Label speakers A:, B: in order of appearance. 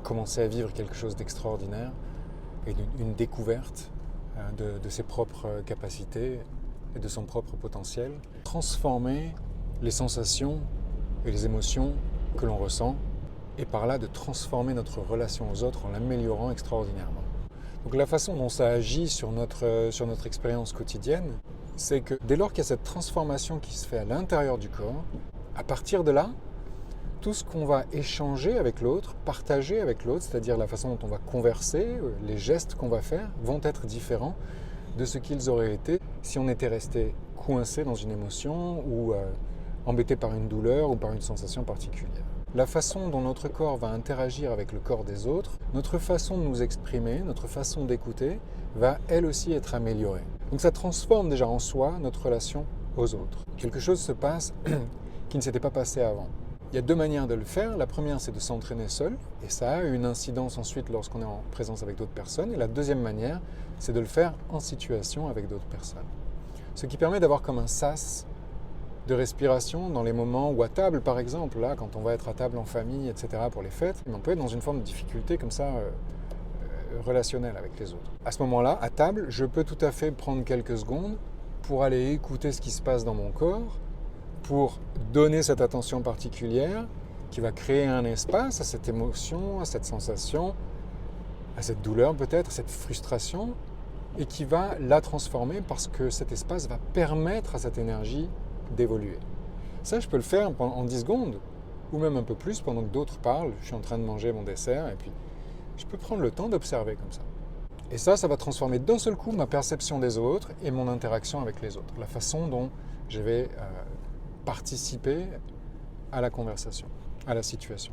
A: commencer à vivre quelque chose d'extraordinaire et une découverte de ses propres capacités et de son propre potentiel. Transformer les sensations et les émotions que l'on ressent et par là de transformer notre relation aux autres en l'améliorant extraordinairement. Donc la façon dont ça agit sur notre expérience quotidienne, c'est que dès lors qu'il y a cette transformation qui se fait à l'intérieur du corps, à partir de là, tout ce qu'on va échanger avec l'autre, partager avec l'autre, c'est-à-dire la façon dont on va converser, les gestes qu'on va faire, vont être différents de ce qu'ils auraient été si on était resté coincé dans une émotion ou embêté par une douleur ou par une sensation particulière. La façon dont notre corps va interagir avec le corps des autres, notre façon de nous exprimer, notre façon d'écouter, va elle aussi être améliorée. Donc ça transforme déjà en soi notre relation aux autres. Quelque chose se passe qui ne s'était pas passé avant. Il y a deux manières de le faire. La première, c'est de s'entraîner seul, et ça a une incidence ensuite lorsqu'on est en présence avec d'autres personnes. Et la deuxième manière, c'est de le faire en situation avec d'autres personnes. Ce qui permet d'avoir comme un sas de respiration dans les moments où à table, par exemple, là, quand on va être à table en famille, etc., pour les fêtes, on peut être dans une forme de difficulté comme ça, relationnelle avec les autres. À ce moment-là, à table, je peux tout à fait prendre quelques secondes pour aller écouter ce qui se passe dans mon corps, pour donner cette attention particulière qui va créer un espace à cette émotion, à cette sensation, à cette douleur peut-être, à cette frustration, et qui va la transformer parce que cet espace va permettre à cette énergie d'évoluer. Ça, je peux le faire en 10 secondes, ou même un peu plus pendant que d'autres parlent. Je suis en train de manger mon dessert, et puis je peux prendre le temps d'observer comme ça. Et ça va transformer d'un seul coup ma perception des autres et mon interaction avec les autres, la façon dont je vais participer à la conversation, à la situation.